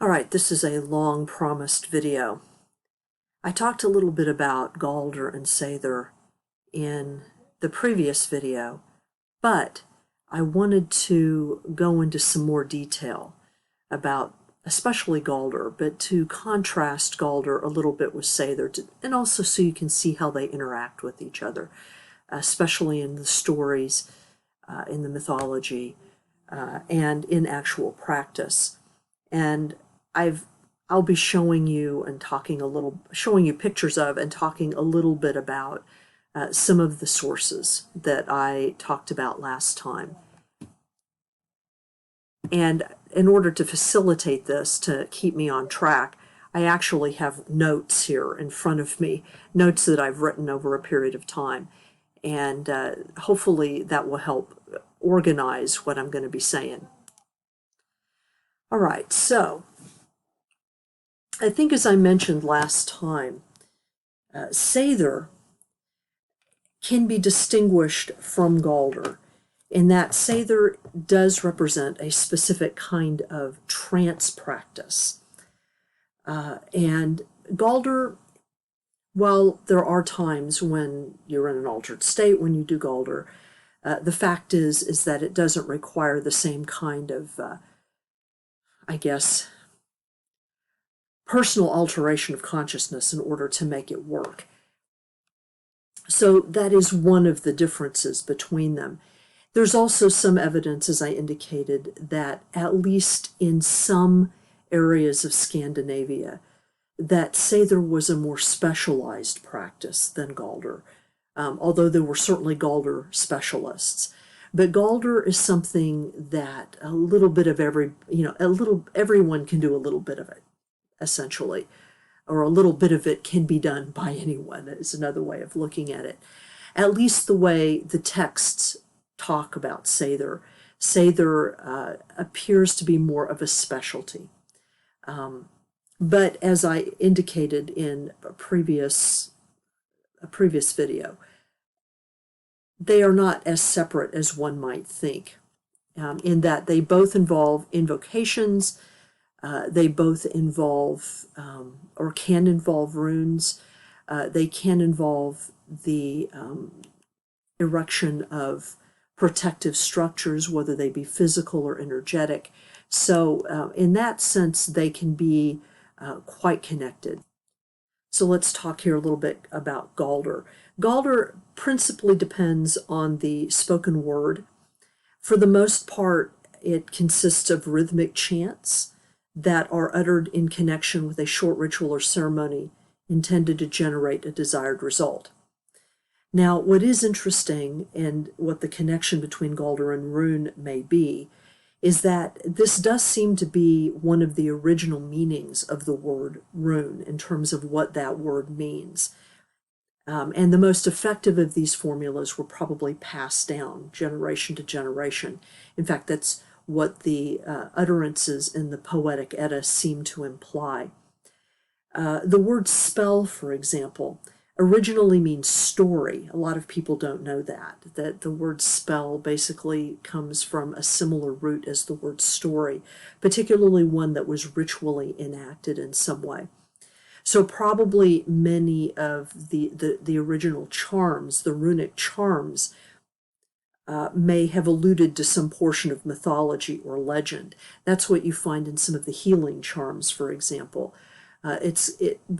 All right, this is a long-promised video. I talked a little bit about Galdr and Seidr in the previous video, but I wanted to go into some more detail about especially Galdr, but to contrast Galdr a little bit with Seidr, and also so you can see how they interact with each other, especially in the stories, in the mythology, and in actual practice. And I'll be showing you and showing you pictures of and talking a little bit about some of the sources that I talked about last time. And in order to facilitate this, to keep me on track, I actually have notes here in front of me, notes that I've written over a period of time. And hopefully that will help organize what I'm going to be saying. All right, so I think, as I mentioned last time, Seidr can be distinguished from Galdr in that Seidr does represent a specific kind of trance practice. And Galdr, while there are times when you're in an altered state when you do Galdr, the fact is that it doesn't require the same kind of, I guess, personal alteration of consciousness in order to make it work. So that is one of the differences between them. There's also some evidence, as I indicated, that at least in some areas of Scandinavia, that Seidr was a more specialized practice than Galdr, although there were certainly Galdr specialists. But Galdr is something that a little bit of everyone can do a little bit of it, essentially, or a little bit of it can be done by anyone, is another way of looking at it. At least the way the texts talk about Seidr. Seidr appears to be more of a specialty. But as I indicated in a previous video, they are not as separate as one might think, in that they both involve invocations, they both involve, or can involve runes, they can involve the erection of protective structures, whether they be physical or energetic. So in that sense, they can be quite connected. So let's talk here a little bit about Galdr. Galdr principally depends on the spoken word. For the most part, it consists of rhythmic chants that are uttered in connection with a short ritual or ceremony intended to generate a desired result. Now, what is interesting, and what the connection between Galdr and Rune may be, is that this does seem to be one of the original meanings of the word rune in terms of what that word means. And the most effective of these formulas were probably passed down generation to generation. In fact, that's what the utterances in the Poetic Edda seem to imply. The word spell, for example, originally means story. A lot of people don't know that the word spell basically comes from a similar root as the word story, particularly one that was ritually enacted in some way. So probably many of the original charms, the runic charms, may have alluded to some portion of mythology or legend. That's what you find in some of the healing charms, for example.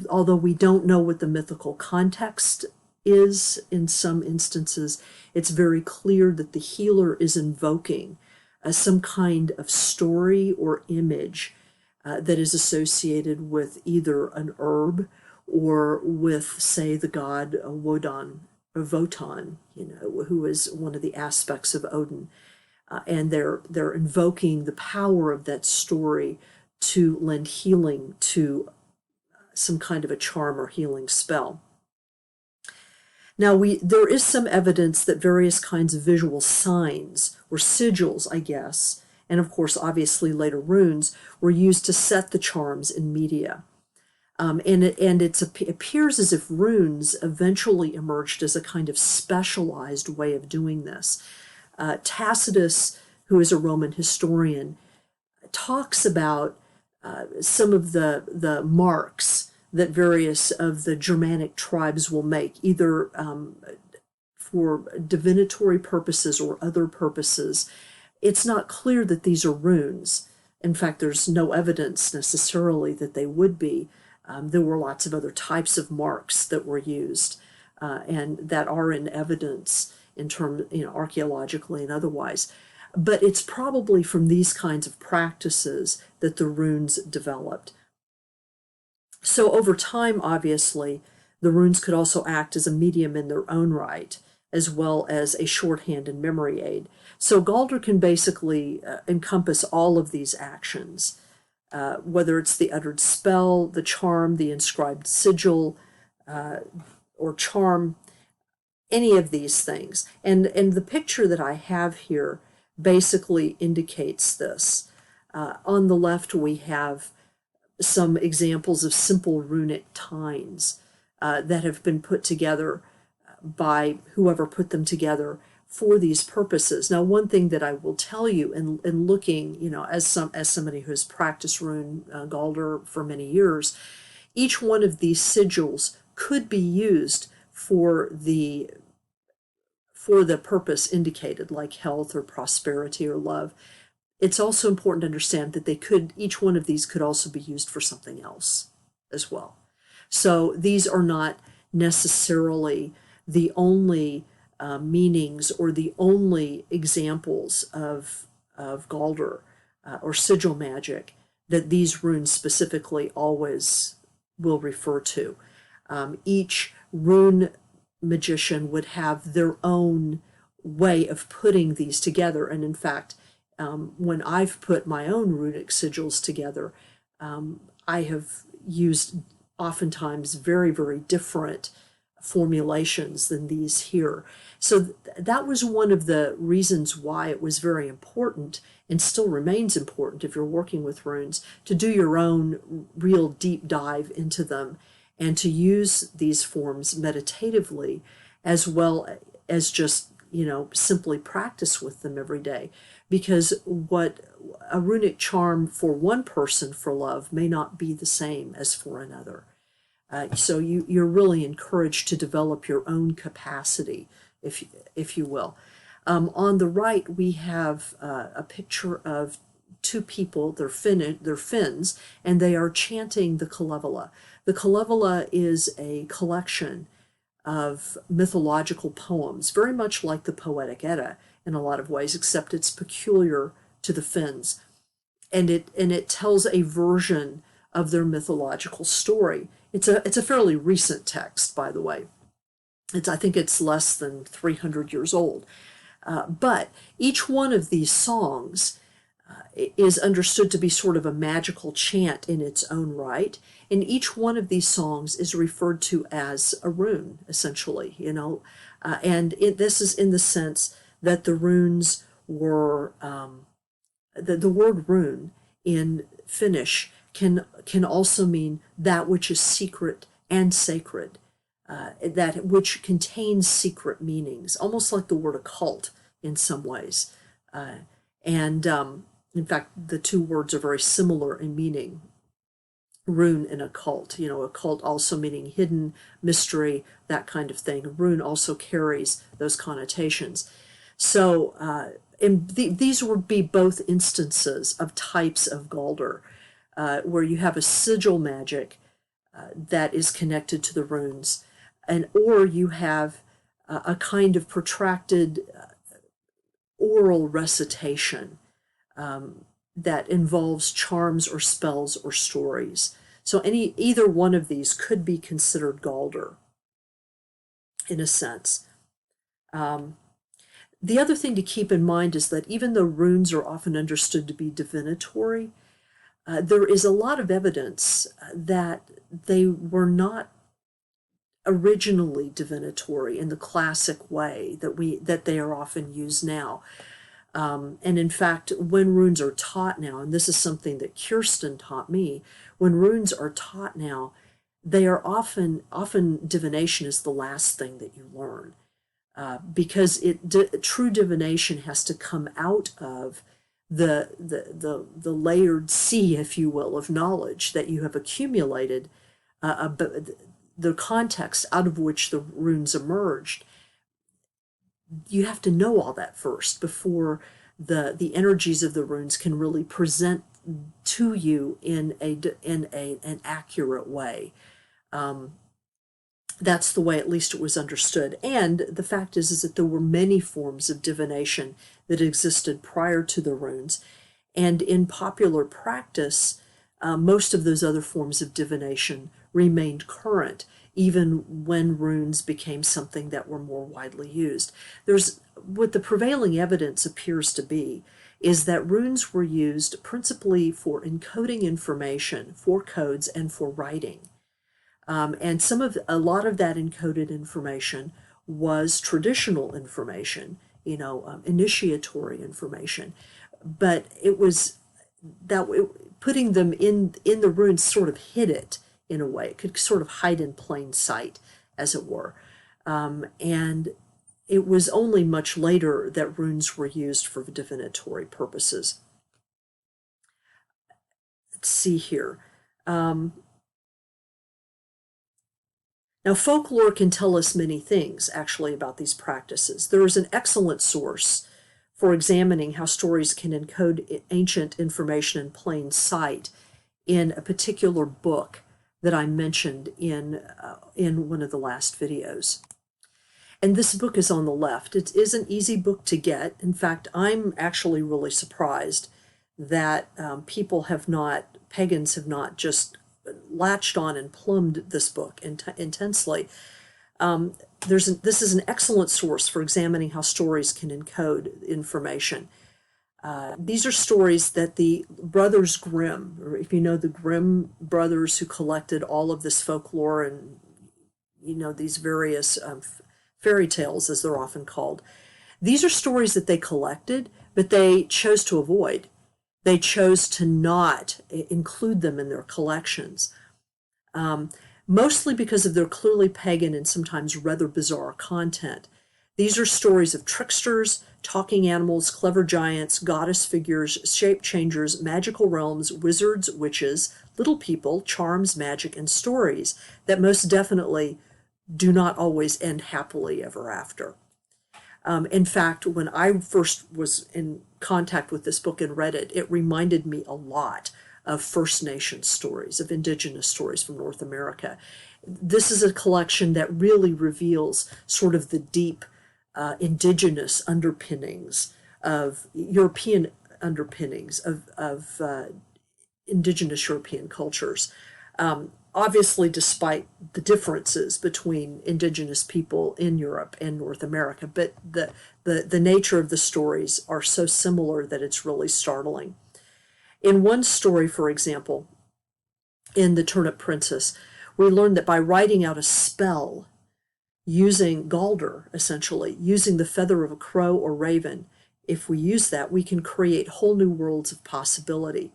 Although we don't know what the mythical context is in some instances, it's very clear that the healer is invoking some kind of story or image that is associated with either an herb or with, say, the god Wotan, who is one of the aspects of Odin. And they're invoking the power of that story to lend healing to some kind of a charm or healing spell. Now, there is some evidence that various kinds of visual signs, or sigils, I guess, and of course, obviously later runes, were used to set the charms in media. It appears as if runes eventually emerged as a kind of specialized way of doing this. Tacitus, who is a Roman historian, talks about some of the marks that various of the Germanic tribes will make, either for divinatory purposes or other purposes. It's not clear that these are runes. In fact, there's no evidence necessarily that they would be. There were lots of other types of marks that were used and that are in evidence in terms, archaeologically and otherwise. But it's probably from these kinds of practices that the runes developed. So over time, obviously, the runes could also act as a medium in their own right, as well as a shorthand and memory aid. So Galdr can basically encompass all of these actions, whether it's the uttered spell, the charm, the inscribed sigil, or charm, any of these things. And the picture that I have here basically indicates this. On the left, we have some examples of simple runic tines that have been put together by whoever put them together for these purposes. Now, one thing that I will tell you in looking, as somebody who has practiced rune Galdr for many years, each one of these sigils could be used for the purpose indicated, like health or prosperity or love. It's also important to understand that each one of these could also be used for something else as well. So these are not necessarily the only meanings or the only examples of Galdr or sigil magic that these runes specifically always will refer to. Each rune magician would have their own way of putting these together, and in fact, when I've put my own runic sigils together, I have used oftentimes very, very different formulations than these here. So that was one of the reasons why it was very important, and still remains important if you're working with runes, to do your own real deep dive into them and to use these forms meditatively as well as just, simply practice with them every day. Because what a runic charm for one person for love may not be the same as for another. So you're really encouraged to develop your own capacity, if you will. On the right, we have a picture of two people. They're Finns, and they are chanting the Kalevala. The Kalevala is a collection of mythological poems, very much like the Poetic Edda in a lot of ways, except it's peculiar to the Finns. And it tells a version of their mythological story. It's a fairly recent text, by the way. I think it's less than 300 years old. But each one of these songs is understood to be sort of a magical chant in its own right. And each one of these songs is referred to as a rune, essentially, and this is in the sense that the runes were, the word rune in Finnish can also mean that which is secret and sacred, that which contains secret meanings, almost like the word occult in some ways. In fact, the two words are very similar in meaning, rune and occult. Occult also meaning hidden, mystery, that kind of thing. Rune also carries those connotations. So these would be both instances of types of Galdr, where you have a sigil magic that is connected to the runes, or you have a kind of protracted oral recitation that involves charms or spells or stories. So either one of these could be considered Galdr, in a sense. The other thing to keep in mind is that even though runes are often understood to be divinatory, there is a lot of evidence that they were not originally divinatory in the classic way that they are often used now. And in fact, when runes are taught now, and this is something that Kirsten taught me, when runes are taught now, they are often divination is the last thing that you learn, because true divination has to come out of the layered sea, if you will, of knowledge that you have accumulated, the context out of which the runes emerged. You have to know all that first before the energies of the runes can really present to you in an accurate way. That's the way at least it was understood. And the fact is that there were many forms of divination that existed prior to the runes. And in popular practice, most of those other forms of divination remained current, even when runes became something that were more widely used. What the prevailing evidence appears to be is that runes were used principally for encoding information, for codes, and for writing. And a lot of that encoded information was traditional information, initiatory information. But it was putting them in the runes sort of hid it in a way. It could sort of hide in plain sight, as it were. And it was only much later that runes were used for divinatory purposes. Let's see here. Now, folklore can tell us many things, actually, about these practices. There is an excellent source for examining how stories can encode ancient information in plain sight in a particular book that I mentioned in one of the last videos. And this book is on the left. It is an easy book to get. In fact, I'm actually really surprised that pagans have not just latched on and plumbed this book intensely. This is an excellent source for examining how stories can encode information. These are stories that the Brothers Grimm, or if you know the Grimm brothers who collected all of this folklore and these various fairy tales, as they're often called. These are stories that they collected, but they chose to avoid. They chose to not include them in their collections, mostly because of their clearly pagan and sometimes rather bizarre content. These are stories of tricksters, talking animals, clever giants, goddess figures, shape changers, magical realms, wizards, witches, little people, charms, magic, and stories that most definitely do not always end happily ever after. In fact, when I first was in contact with this book and read it, it reminded me a lot of First Nation stories, of indigenous stories from North America. This is a collection that really reveals sort of the deep indigenous underpinnings of European underpinnings of indigenous European cultures. Obviously, despite the differences between indigenous people in Europe and North America, but the nature of the stories are so similar that it's really startling. In one story, for example, in The Turnip Princess, we learn that by writing out a spell, using Galdr, essentially, using the feather of a crow or raven, if we use that, we can create whole new worlds of possibility,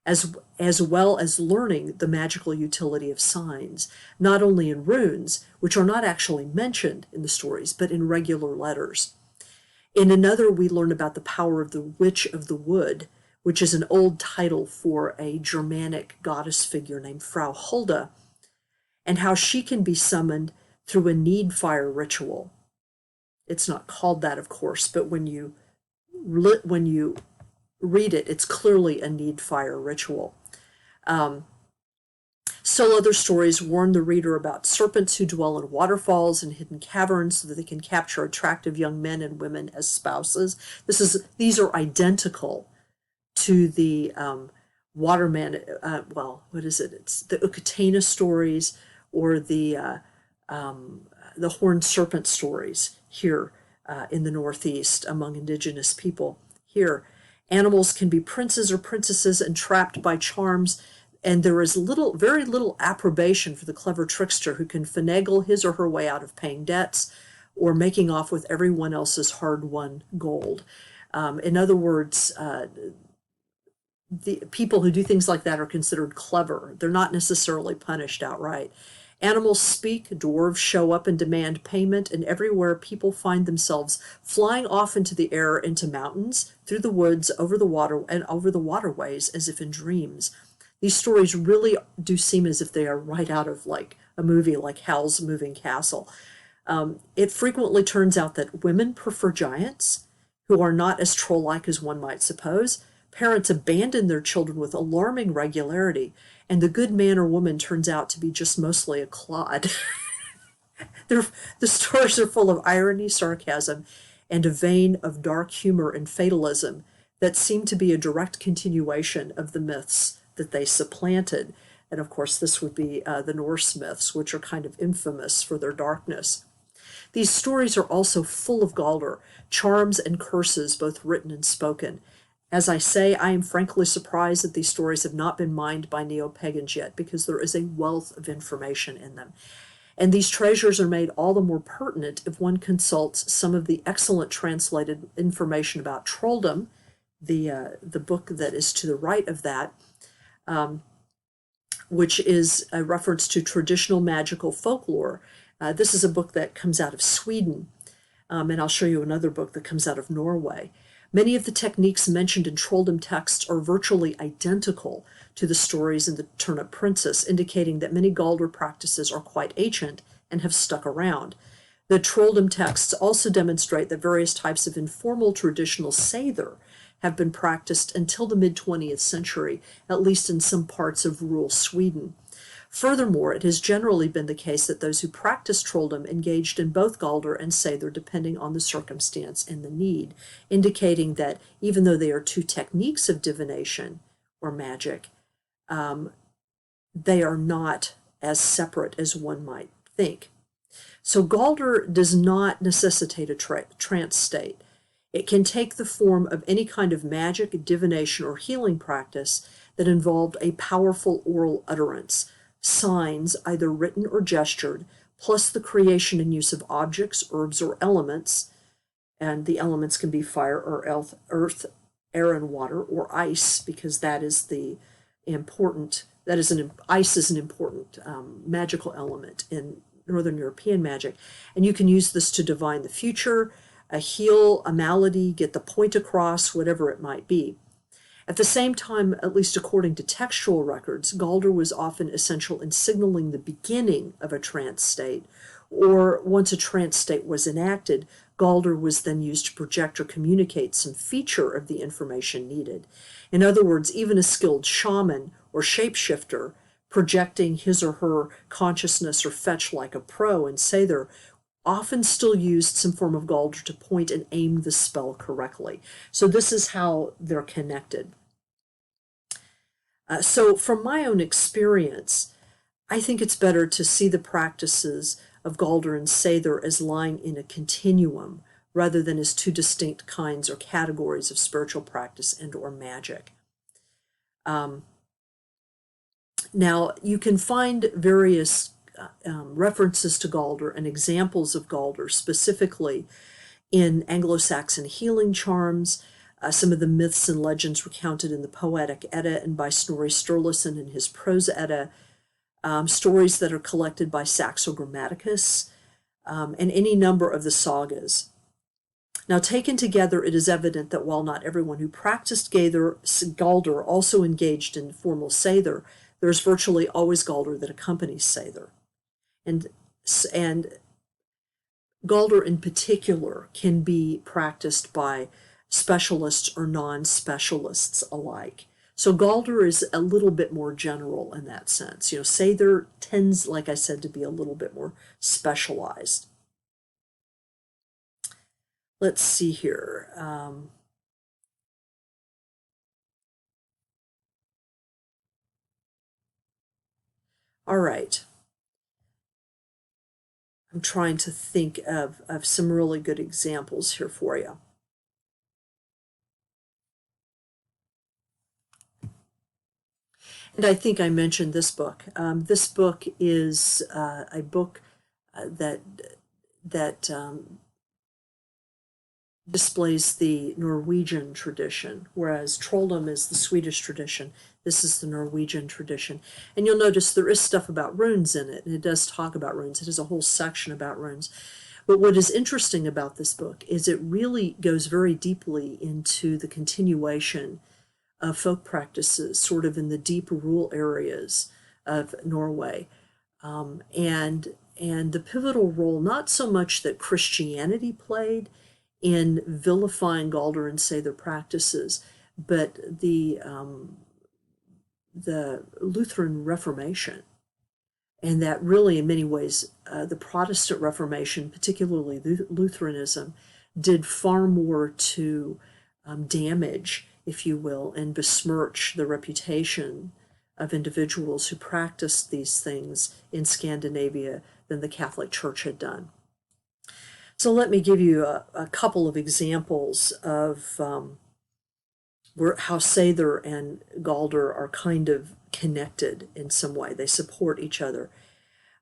as well as learning the magical utility of signs, not only in runes, which are not actually mentioned in the stories, but in regular letters. In another, we learn about the power of the Witch of the Wood, which is an old title for a Germanic goddess figure named Frau Hulda, and how she can be summoned through a need fire ritual. It's not called that, of course, but when you read it, it's clearly a need fire ritual. Still other stories warn the reader about serpents who dwell in waterfalls and hidden caverns so that they can capture attractive young men and women as spouses. These are identical to the waterman, what is it? It's the Ukatena stories or the horned serpent stories here in the Northeast among indigenous people. Here, animals can be princes or princesses entrapped by charms, and there is very little approbation for the clever trickster who can finagle his or her way out of paying debts or making off with everyone else's hard-won gold. In other words, the people who do things like that are considered clever. They're not necessarily punished outright. Animals speak, dwarves show up and demand payment, and everywhere people find themselves flying off into the air, into mountains, through the woods, over the water, and over the waterways, as if in dreams. These stories really do seem as if they are right out of like a movie like Howl's Moving Castle. It frequently turns out that women prefer giants, who are not as troll-like as one might suppose. Parents abandon their children with alarming regularity, and the good man or woman turns out to be just mostly a clod. The stories are full of irony, sarcasm, and a vein of dark humor and fatalism that seem to be a direct continuation of the myths that they supplanted. And of course, this would be the Norse myths, which are kind of infamous for their darkness. These stories are also full of Galdr, charms and curses, both written and spoken. As I say, I am frankly surprised that these stories have not been mined by neo-pagans yet, because there is a wealth of information in them. And these treasures are made all the more pertinent if one consults some of the excellent translated information about trolldom, the book that is to the right of that, which is a reference to traditional magical folklore. This is a book that comes out of Sweden, and I'll show you another book that comes out of Norway. Many of the techniques mentioned in trolldom texts are virtually identical to the stories in the Turnip Princess, indicating that many Galdr practices are quite ancient and have stuck around. The trolldom texts also demonstrate that various types of informal traditional seidr have been practiced until the mid-20th century, at least in some parts of rural Sweden. Furthermore, it has generally been the case that those who practiced trolldom engaged in both Galdr and seidr depending on the circumstance and the need, indicating that even though they are two techniques of divination or magic, they are not as separate as one might think. So Galdr does not necessitate a trance state. It can take the form of any kind of magic, divination, or healing practice that involved a powerful oral utterance, signs, either written or gestured, plus the creation and use of objects, herbs, or elements, and the elements can be fire or earth, air and water, or ice, because that is the important, ice is an important magical element in Northern European magic, and you can use this to divine the future, heal a malady, get the point across, whatever it might be. At the same time, at least according to textual records, Galdr was often essential in signaling the beginning of a trance state, or once a trance state was enacted, Galdr was then used to project or communicate some feature of the information needed. In other words, even a skilled shaman or shapeshifter projecting his or her consciousness or fetch like a pro in seidr often still used some form of Galdr to point and aim the spell correctly. So this is how they're connected. So from my own experience, I think it's better to see the practices of Galdr and seidr as lying in a continuum rather than as two distinct kinds or categories of spiritual practice and or magic. Now, you can find various references to Galdr and examples of Galdr, specifically in Anglo-Saxon healing charms, some of the myths and legends recounted in the Poetic Edda and by Snorri Sturluson in his Prose Edda, stories that are collected by Saxo Grammaticus, and any number of the sagas. Now, taken together, it is evident that while not everyone who practiced Galdr also engaged in formal seidr, there is virtually always Galdr that accompanies seidr. And Galdr in particular can be practiced by specialists or non-specialists alike. So Galdr is a little bit more general in that sense. Seidr tends, like I said, to be a little bit more specialized. Let's see here. All right. I'm trying to think of some really good examples here for you. And I think I mentioned this book. This book is a book that displays the Norwegian tradition, whereas trolldom is the Swedish tradition. This is the Norwegian tradition. And you'll notice there is stuff about runes in it, and it does talk about runes. It has a whole section about runes. But what is interesting about this book is it really goes very deeply into the continuation of folk practices, sort of in the deep rural areas of Norway. And the pivotal role, not so much that Christianity played in vilifying Galdr and Seidr practices, but the Lutheran Reformation, and that really, in many ways, the Protestant Reformation, particularly Lutheranism, did far more to damage, if you will, and besmirch the reputation of individuals who practiced these things in Scandinavia than the Catholic Church had done. So let me give you a couple of examples of how Seidr and Galdr are kind of connected in some way. They support each other.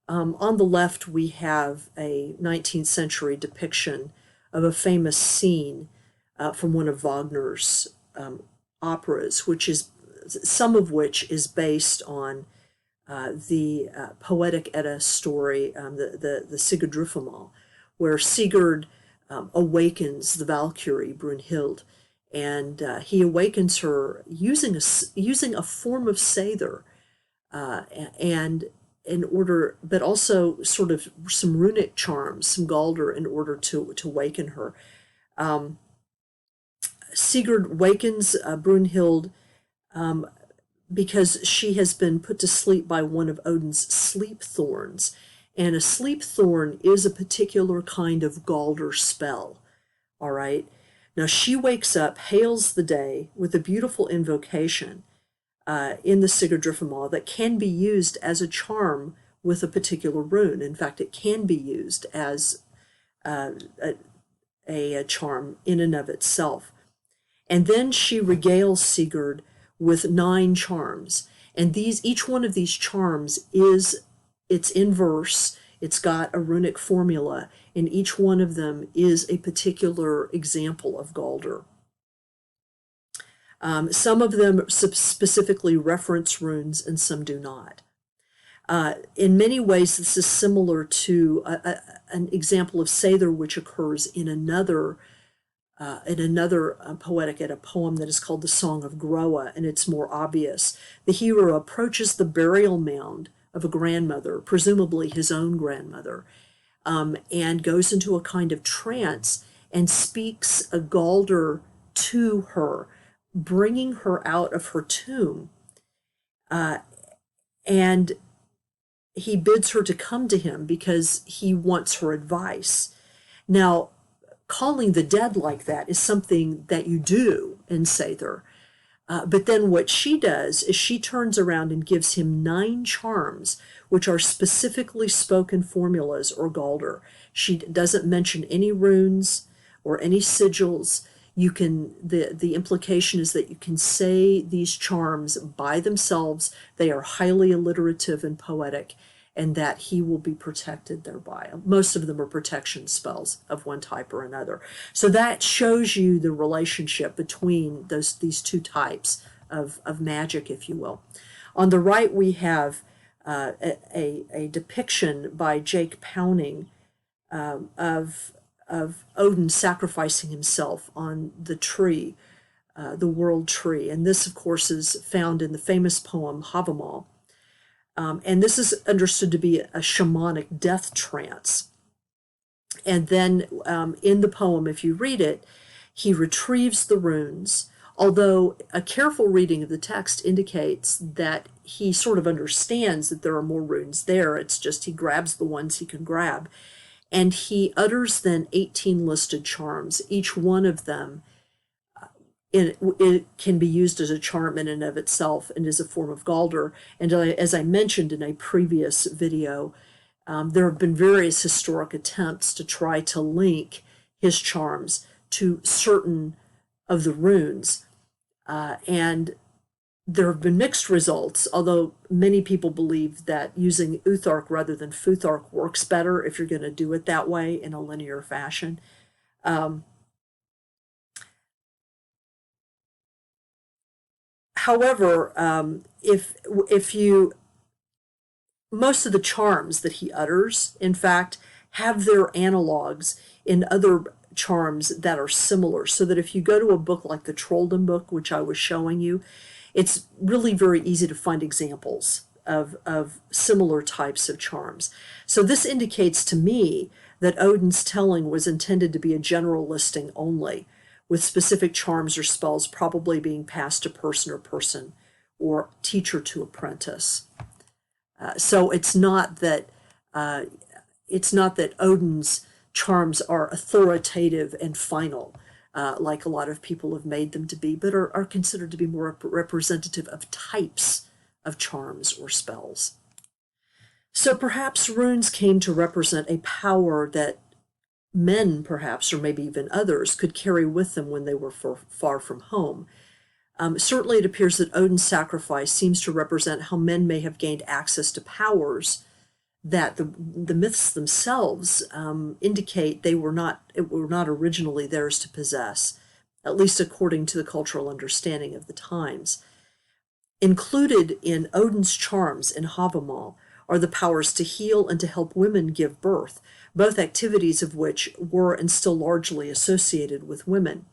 On the left, we have a 19th century depiction of a famous scene from one of Wagner's operas, some of which is based on the poetic Edda story, the Sigurdrifamal, where Sigurd awakens the Valkyrie Brunhild, and he awakens her using a form of Seidr, and but also sort of some runic charms, some Galdr, in order to waken her. Sigurd wakens Brunhild because she has been put to sleep by one of Odin's sleep thorns. And a sleep thorn is a particular kind of Galdr spell, all right? Now she wakes up, hails the day with a beautiful invocation in the Sigurdrifamal that can be used as a charm with a particular rune. In fact, it can be used as a charm in and of itself. And then she regales Sigurd with 9 charms. And each one of these charms it's in verse, it's got a runic formula, and each one of them is a particular example of Galdr. Some of them specifically reference runes and some do not. In many ways, this is similar to an example of Seidr, which occurs in another poetic Edda poem that is called the Song of Groa, and it's more obvious. The hero approaches the burial mound of a grandmother, presumably his own grandmother, and goes into a kind of trance and speaks a Galdr to her, bringing her out of her tomb. And he bids her to come to him because he wants her advice. Now, calling the dead like that is something that you do in Seidr. But then what she does is she turns around and gives him 9 charms, which are specifically spoken formulas or Galdr. She doesn't mention any runes or any sigils. The implication is that you can say these charms by themselves. They are highly alliterative and poetic, and that he will be protected thereby. Most of them are protection spells of one type or another. So that shows you the relationship between these two types of magic, if you will. On the right, we have a depiction by Jake Powning of Odin sacrificing himself on the tree, the world tree. And this, of course, is found in the famous poem Havamal. And this is understood to be a shamanic death trance. And then in the poem, if you read it, he retrieves the runes, although a careful reading of the text indicates that he sort of understands that there are more runes there. It's just he grabs the ones he can grab. And he utters then 18 listed charms. Each one of them it can be used as a charm in and of itself and is a form of Galdr. And as I mentioned in a previous video, there have been various historic attempts to try to link his charms to certain of the runes. And there have been mixed results, although many people believe that using Uthark rather than Futhark works better if you're going to do it that way in a linear fashion. However, if you most of the charms that he utters, in fact, have their analogs in other charms that are similar. So that if you go to a book like the Trolldom book, which I was showing you, it's really very easy to find examples of similar types of charms. So this indicates to me that Odin's telling was intended to be a general listing only, with specific charms or spells probably being passed to person or teacher to apprentice. So it's not that Odin's charms are authoritative and final, like a lot of people have made them to be, but are considered to be more representative of types of charms or spells. So perhaps runes came to represent a power that men, perhaps, or maybe even others, could carry with them when they were far from home. Certainly it appears that Odin's sacrifice seems to represent how men may have gained access to powers that the myths themselves indicate they were not originally theirs to possess, at least according to the cultural understanding of the times. Included in Odin's charms in Havamal are the powers to heal and to help women give birth, both activities of which were and still largely associated with women.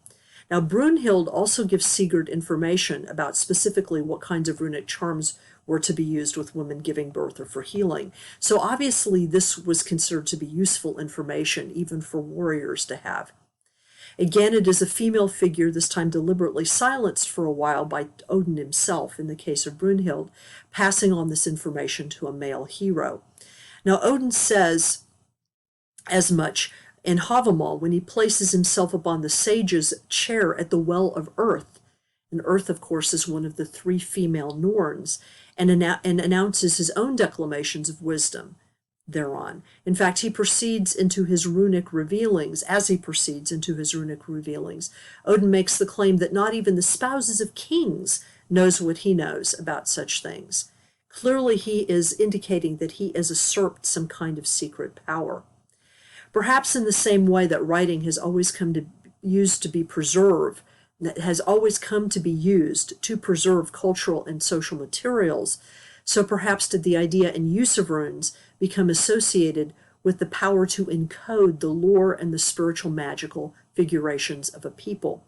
Now, Brunhild also gives Sigurd information about specifically what kinds of runic charms were to be used with women giving birth or for healing. So obviously this was considered to be useful information even for warriors to have. Again, it is a female figure, this time deliberately silenced for a while by Odin himself, in the case of Brunhild, passing on this information to a male hero. Now, Odin says as much in Havamal when he places himself upon the sage's chair at the Well of Earth. And Earth, of course, is one of the three female Norns, and announces his own declamations of wisdom thereon. In fact, he proceeds into his runic revealings. As he proceeds into his runic revealings, Odin makes the claim that not even the spouses of kings knows what he knows about such things. Clearly, he is indicating that he has usurped some kind of secret power. Perhaps in the same way that writing has always come to used to be preserved, that has always come to be used to preserve cultural and social materials, so perhaps did the idea and use of runes become associated with the power to encode the lore and the spiritual magical figurations of a people.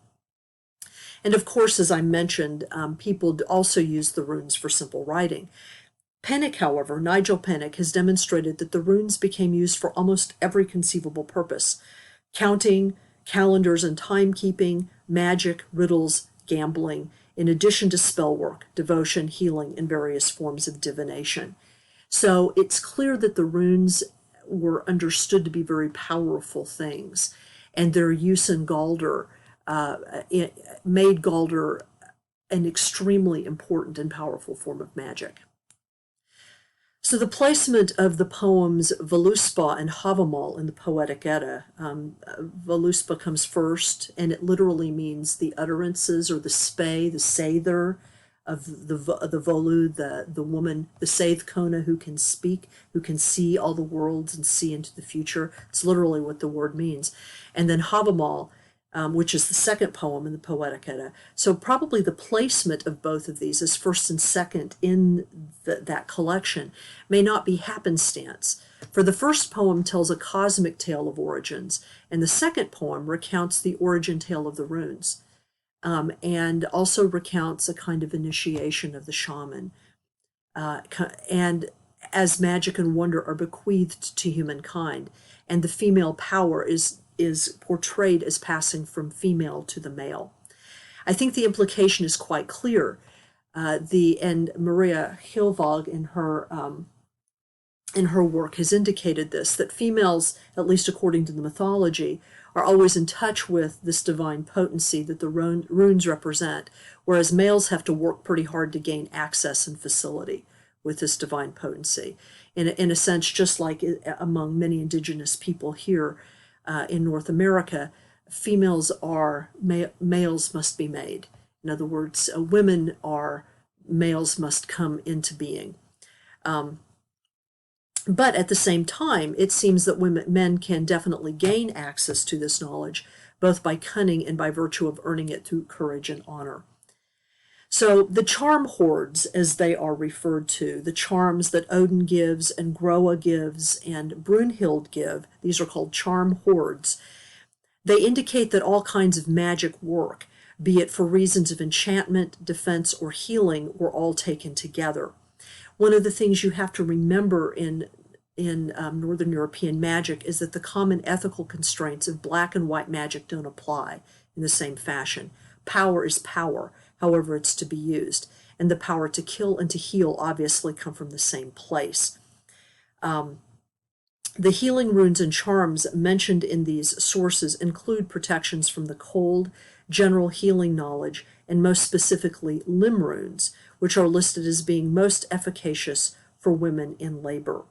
And of course, as I mentioned, people also use the runes for simple writing. Pennick, however, Nigel Pennick, has demonstrated that the runes became used for almost every conceivable purpose: counting, calendars and timekeeping, magic, riddles, gambling, in addition to spell work, devotion, healing, and various forms of divination. So it's clear that the runes were understood to be very powerful things, and their use in Galdr made Galdr an extremely important and powerful form of magic. So the placement of the poems Völuspá and Havamal in the Poetic Edda, Völuspá comes first, and it literally means the utterances, or the spey, the seidr of the Volu, the woman, the Seith Kona who can speak, who can see all the worlds and see into the future. It's literally what the word means. And then Havamal, which is the second poem in the Poetic Edda. So probably the placement of both of these as first and second in that collection may not be happenstance. For the first poem tells a cosmic tale of origins, and the second poem recounts the origin tale of the runes, and also recounts a kind of initiation of the shaman. And as magic and wonder are bequeathed to humankind, and the female power is portrayed as passing from female to the male. I think the implication is quite clear. And Maria Hilvag in her work has indicated this, that females, at least according to the mythology, are always in touch with this divine potency that the runes represent, whereas males have to work pretty hard to gain access and facility with this divine potency. In a sense, just like among many indigenous people here, in North America, females are males must be made. In other words, women are males must come into being. But at the same time, it seems that men can definitely gain access to this knowledge, both by cunning and by virtue of earning it through courage and honor. So the charm hoards, as they are referred to, the charms that Odin gives and Groa gives and Brunhild give, these are called charm hoards. They indicate that all kinds of magic work, be it for reasons of enchantment, defense, or healing, were all taken together. One of the things you have to remember in Northern European magic is that the common ethical constraints of black and white magic don't apply in the same fashion. Power is power, however it's to be used, and the power to kill and to heal obviously come from the same place. The healing runes and charms mentioned in these sources include protections from the cold, general healing knowledge, and most specifically limb runes, which are listed as being most efficacious for women in labor.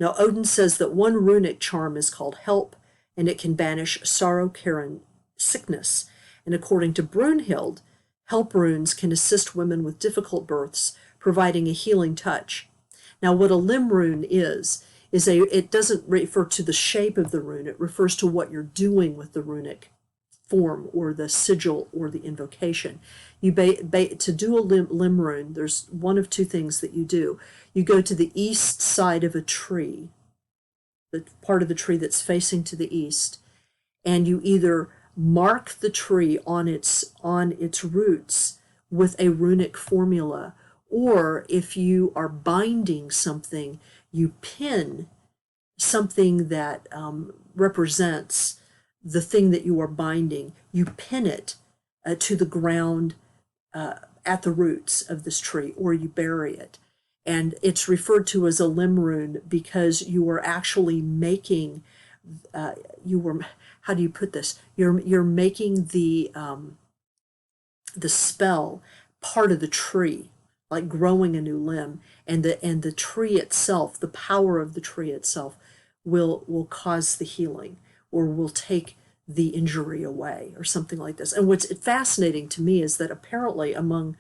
Now, Odin says that one runic charm is called Help, and it can banish sorrow, care, and sickness. And according to Brunhild, Help runes can assist women with difficult births, providing a healing touch. Now, what a limb rune is it doesn't refer to the shape of the rune, it refers to what you're doing with the runic form or the sigil or the invocation. To do a limb rune, there's one of two things that you do. You go to the east side of a tree, the part of the tree that's facing to the east, and you either mark the tree on its roots with a runic formula, or if you are binding something, you pin something that represents the thing that you are binding. You pin it to the ground at the roots of this tree, or you bury it. And it's referred to as a limb rune because you are actually making, how do you put this? You're making the spell part of the tree, like growing a new limb, and the tree itself, the power of the tree itself, will cause the healing, or will take the injury away, or something like this. And what's fascinating to me is that apparently among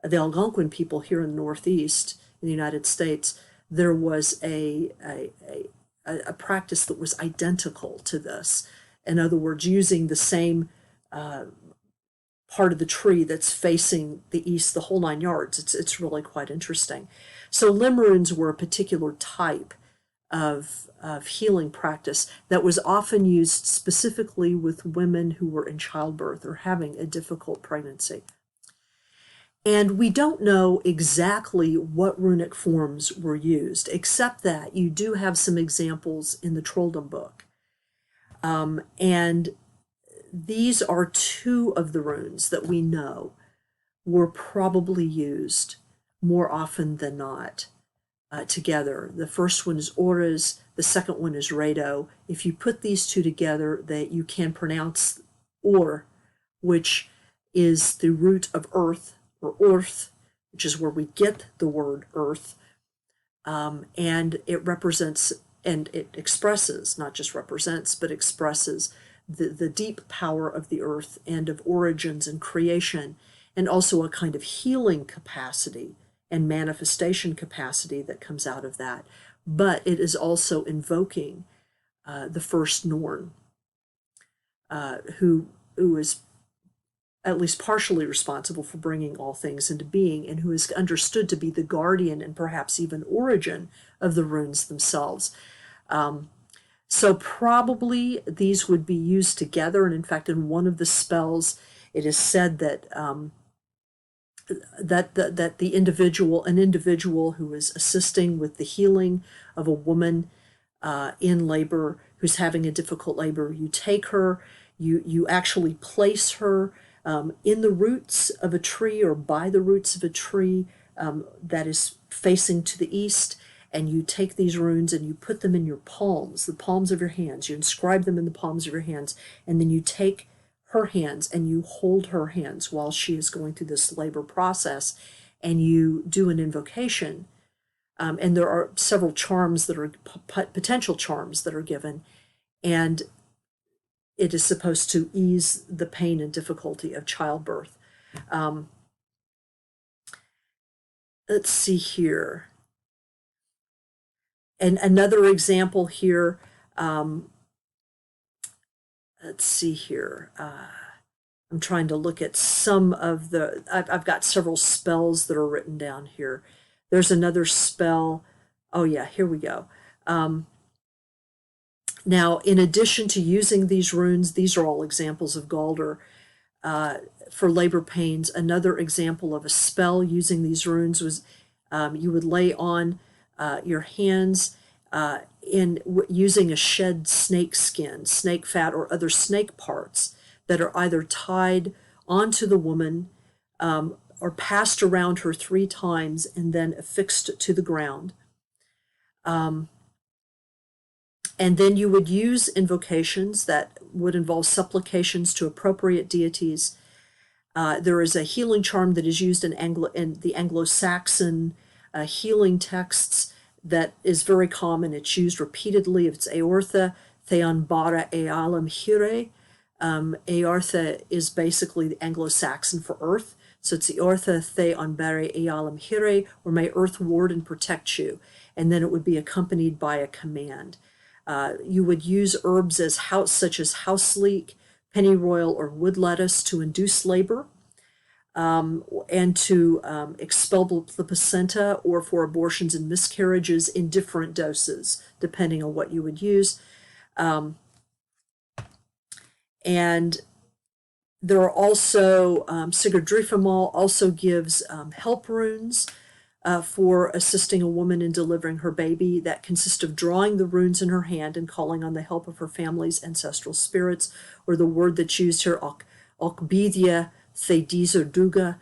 the Algonquin people here in the Northeast in the United States, there was a practice that was identical to this. In other words, using the same part of the tree that's facing the east, the whole 9 yards. It's really quite interesting. So limb runes were a particular type of healing practice that was often used specifically with women who were in childbirth or having a difficult pregnancy. And we don't know exactly what runic forms were used, except that you do have some examples in the Trolldom book. And these are two of the runes that we know were probably used more often than not together. The first one is Auras, the second one is Rado. If you put these two together, that you can pronounce Or, which is the root of earth, or Orth, which is where we get the word earth, and it represents, and it expresses, not just represents, but expresses the deep power of the earth and of origins and creation, and also a kind of healing capacity and manifestation capacity that comes out of that. But it is also invoking the first Norn, who is at least partially responsible for bringing all things into being, and who is understood to be the guardian and perhaps even origin of the runes themselves. So probably these would be used together, and in fact, in one of the spells, it is said that that the an individual who is assisting with the healing of a woman in labor, who's having a difficult labor, you take her, you actually place her in the roots of a tree, or by the roots of a tree that is facing to the east, and you take these runes and you put them in your palms, the palms of your hands. You inscribe them in the palms of your hands, and then you take her hands and you hold her hands while she is going through this labor process, and you do an invocation. And there are several charms that are potential charms that are given, and it is supposed to ease the pain and difficulty of childbirth. Let's see here. And another example here, let's see here. I'm I'm trying to look at some of the, I've got several spells that are written down here. There's another spell. Oh yeah, here we go. Now, in addition to using these runes, these are all examples of Galdr for labor pains. Another example of a spell using these runes was you would lay on your hands using a shed snake skin, snake fat, or other snake parts that are either tied onto the woman or passed around her 3 times and then affixed to the ground. And then you would use invocations that would involve supplications to appropriate deities. There is a healing charm that is used in the Anglo-Saxon healing texts that is very common. It's used repeatedly. It's Eortha Theon Bara Ealam Hire. Eortha is basically the Anglo-Saxon for earth. So it's Eortha Theon Bara Ealam Hire, or may earth ward and protect you. And then it would be accompanied by a command. You would use herbs such as house leek, pennyroyal, or wood lettuce to induce labor and to expel the placenta, or for abortions and miscarriages in different doses, depending on what you would use. And there are also, Sigurd Drifamal also gives help runes for assisting a woman in delivering her baby that consist of drawing the runes in her hand and calling on the help of her family's ancestral spirits, or the word that's used here, Okbidya Thedizer Duga.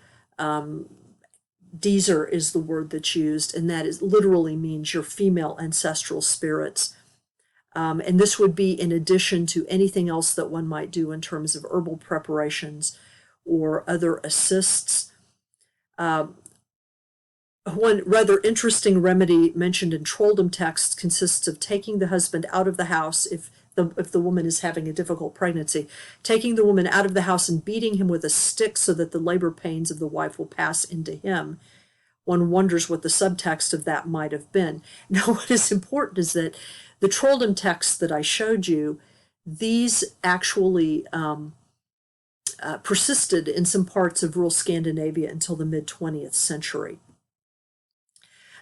Deezer is the word that's used, and that literally means your female ancestral spirits. And this would be in addition to anything else that one might do in terms of herbal preparations or other assists. One rather interesting remedy mentioned in trolldom texts consists of taking the husband out of the house if the woman is having a difficult pregnancy, taking the woman out of the house and beating him with a stick so that the labor pains of the wife will pass into him. One wonders what the subtext of that might have been. Now, what is important is that the trolldom texts that I showed you, these actually persisted in some parts of rural Scandinavia until the mid-20th century.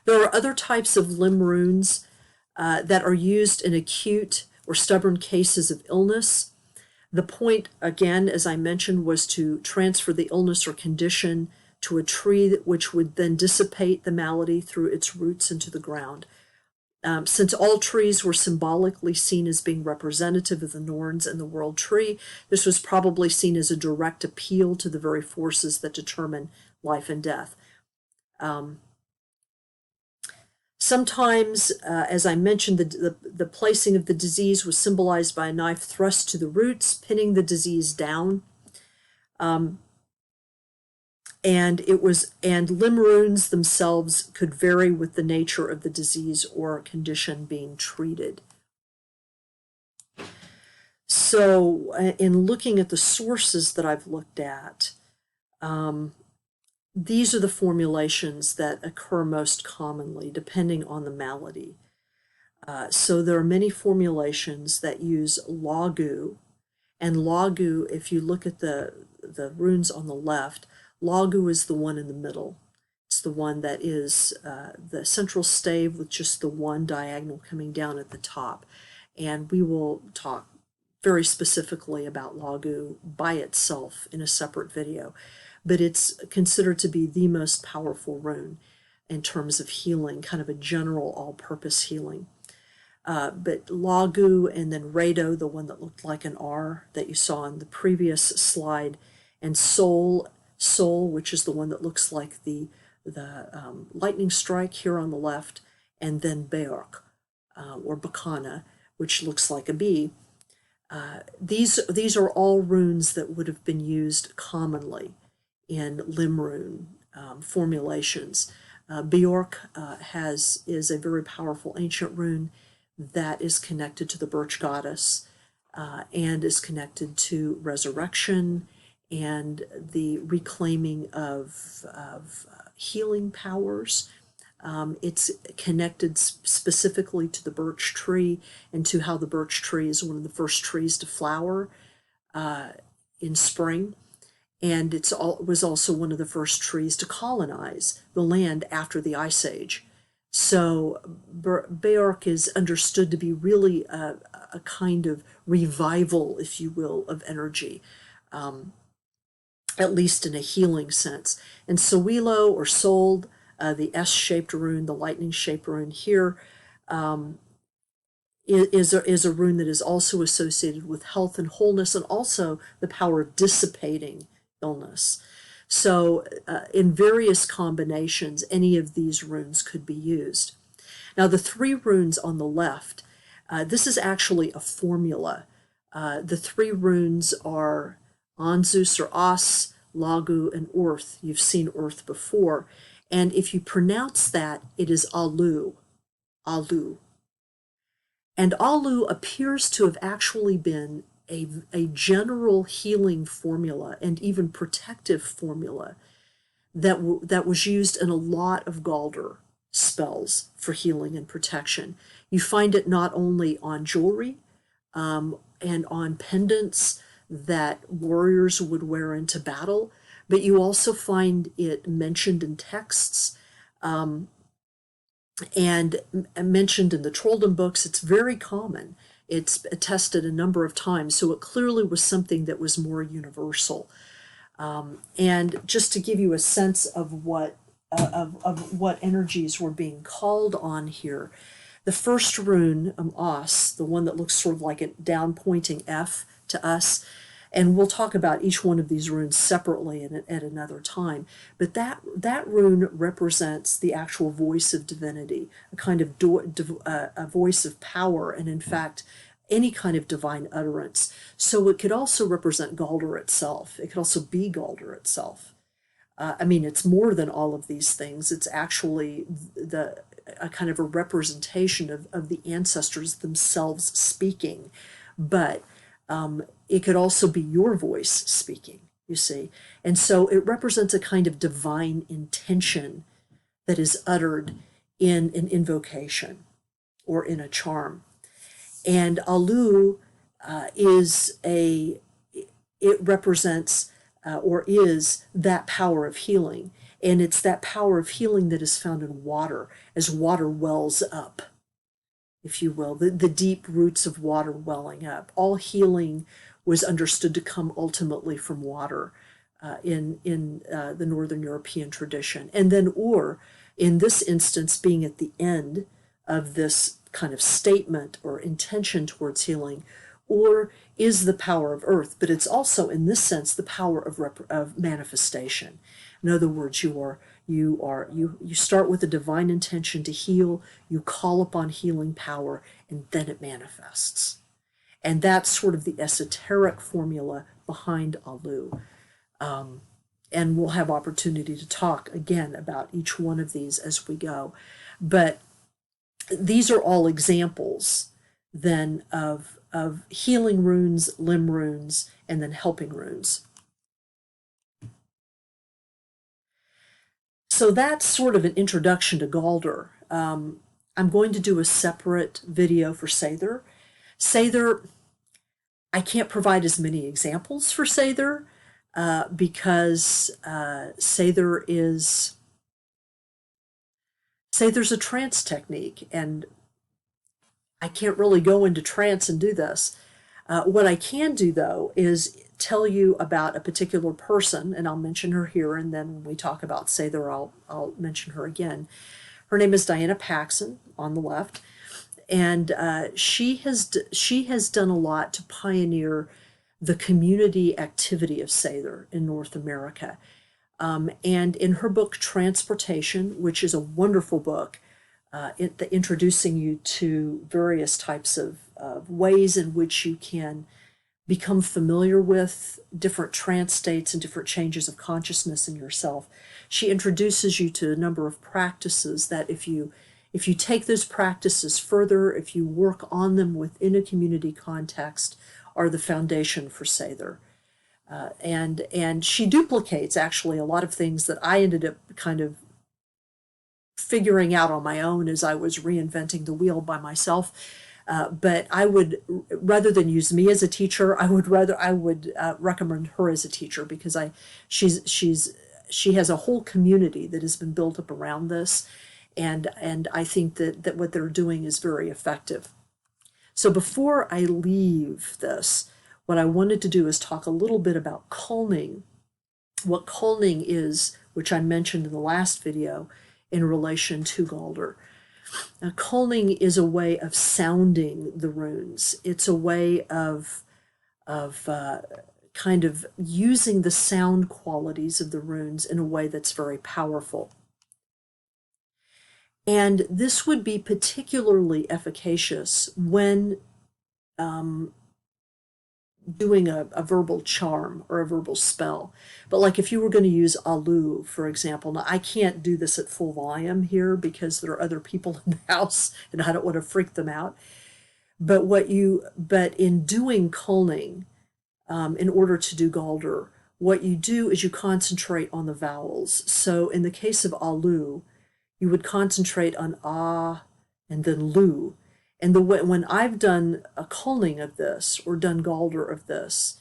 There are other types of limb runes that are used in acute or stubborn cases of illness. The point, again, as I mentioned, was to transfer the illness or condition to a tree which would then dissipate the malady through its roots into the ground. Since all trees were symbolically seen as being representative of the Norns and the world tree, this was probably seen as a direct appeal to the very forces that determine life and death. Sometimes, as I mentioned, the placing of the disease was symbolized by a knife thrust to the roots, pinning the disease down. And limb runes themselves could vary with the nature of the disease or condition being treated. So, in looking at the sources that I've looked at, these are the formulations that occur most commonly, depending on the malady. So there are many formulations that use Lagu, and Lagu, if you look at the runes on the left, Lagu is the one in the middle. It's the one that is the central stave with just the one diagonal coming down at the top. And we will talk very specifically about Lagu by itself in a separate video. But it's considered to be the most powerful rune in terms of healing, kind of a general all-purpose healing. But Lagu and then Rado, the one that looked like an R that you saw in the previous slide, and Sol, which is the one that looks like the lightning strike here on the left, and then Beork, or Bakana, which looks like a bee. These are all runes that would have been used commonly in limb rune formulations. Beork is a very powerful ancient rune that is connected to the birch goddess and is connected to resurrection and the reclaiming of healing powers. It's connected specifically to the birch tree and to how the birch tree is one of the first trees to flower in spring. and was also one of the first trees to colonize the land after the Ice Age. So Beorch is understood to be really a kind of revival, if you will, of energy, at least in a healing sense. And Sowilo or Sold, the S-shaped rune, the lightning-shaped rune here, is a rune that is also associated with health and wholeness, and also the power of dissipating illness. So in various combinations, any of these runes could be used. Now the 3 runes on the left, this is actually a formula. The 3 runes are Anzus or As, Lagu, and Orth. You've seen Orth before. And if you pronounce that, it is Alu, Alu. And Alu appears to have actually been a general healing formula and even protective formula that was used in a lot of Galdr spells for healing and protection. You find it not only on jewelry and on pendants that warriors would wear into battle, but you also find it mentioned in texts and mentioned in the Trolldom books. It's very common. It's attested a number of times, so it clearly was something that was more universal. And just to give you a sense of what energies were being called on here, the first rune, As, the one that looks sort of like a down pointing F to us, and we'll talk about each one of these runes separately at another time, but that rune represents the actual voice of divinity, a kind of a voice of power, and in fact, any kind of divine utterance. So it could also represent Galdr itself. It could also be Galdr itself. I mean, it's more than all of these things. It's actually a kind of a representation of the ancestors themselves speaking. But it could also be your voice speaking, you see. And so it represents a kind of divine intention that is uttered in an invocation or in a charm. And Alu it represents or is that power of healing. And it's that power of healing that is found in water, as water wells up, if you will, the deep roots of water welling up. All healing was understood to come ultimately from water in the Northern European tradition. And then in this instance, being at the end of this kind of statement or intention towards healing, or is the power of earth, but it's also in this sense the power of manifestation. In other words, you start with a divine intention to heal, you call upon healing power, and then it manifests. And that's sort of the esoteric formula behind Alu. And we'll have opportunity to talk again about each one of these as we go. But these are all examples then of healing runes, limb runes, and then helping runes. So that's sort of an introduction to Galdr. I'm going to do a separate video for Seidr. Seidr, I can't provide as many examples for Seidr because Seidr's a trance technique, and I can't really go into trance and do this. What I can do, though, is tell you about a particular person, and I'll mention her here, and then when we talk about Seidr, I'll mention her again. Her name is Diana Paxson on the left, and she has done a lot to pioneer the community activity of Seidr in North America. And in her book, Transportation, which is a wonderful book, introducing you to various types of ways in which you can become familiar with different trance states and different changes of consciousness in yourself. She introduces you to a number of practices that if you take those practices further, if you work on them within a community context, are the foundation for Seidr. And she duplicates actually a lot of things that I ended up kind of figuring out on my own as I was reinventing the wheel by myself. But I would, rather than use me as a teacher, I would recommend her as a teacher, because she has a whole community that has been built up around this, and I think that what they're doing is very effective. So before I leave this, what I wanted to do is talk a little bit about culning, what culning is, which I mentioned in the last video in relation to Galdr. Now, culning is a way of sounding the runes. It's a way of kind of using the sound qualities of the runes in a way that's very powerful. And this would be particularly efficacious when doing a verbal charm or a verbal spell. But like if you were going to use Alu, for example, now I can't do this at full volume here because there are other people in the house and I don't want to freak them out. But in doing culning, in order to do Galdr, what you do is you concentrate on the vowels. So in the case of Alu, you would concentrate on ah and then lu. And when I've done a culning of this or done Galdr of this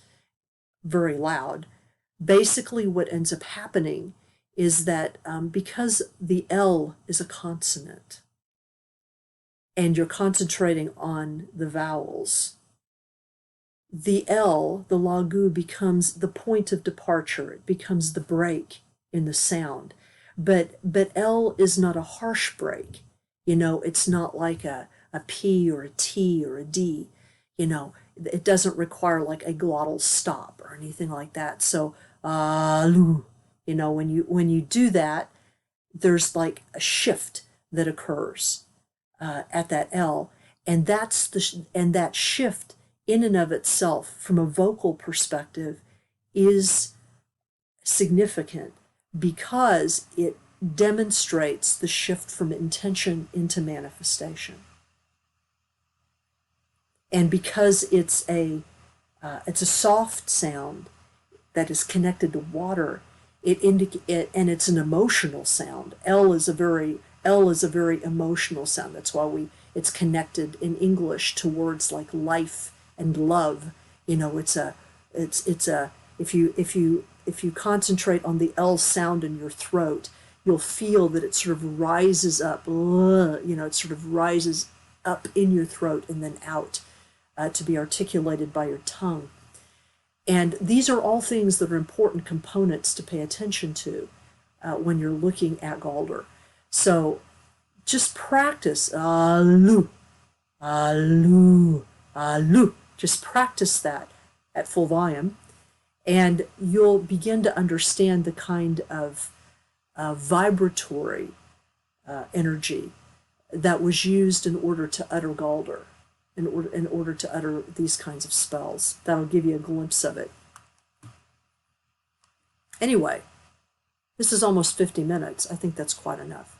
very loud, basically what ends up happening is that because the L is a consonant and you're concentrating on the vowels, the L, the Lagu, becomes the point of departure. It becomes the break in the sound. But L is not a harsh break. It's not like a P or a T or a D. It doesn't require like a glottal stop or anything like that. So, lu, when you do that, there's like a shift that occurs at that L, and that shift in and of itself, from a vocal perspective, is significant because it demonstrates the shift from intention into manifestation. And because it's a soft sound that is connected to water, and it's an emotional sound. L is a very emotional sound. That's why it's connected in English to words like life and love. If you concentrate on the L sound in your throat, you'll feel that it sort of rises up. It sort of rises up in your throat and then out to be articulated by your tongue. And these are all things that are important components to pay attention to when you're looking at Galdr. So just practice alu, alu, alu. Just practice that at full volume, and you'll begin to understand the kind of vibratory energy that was used in order to utter Galdr, in order to utter these kinds of spells. That'll give you a glimpse of it. Anyway, this is almost 50 minutes. I think that's quite enough.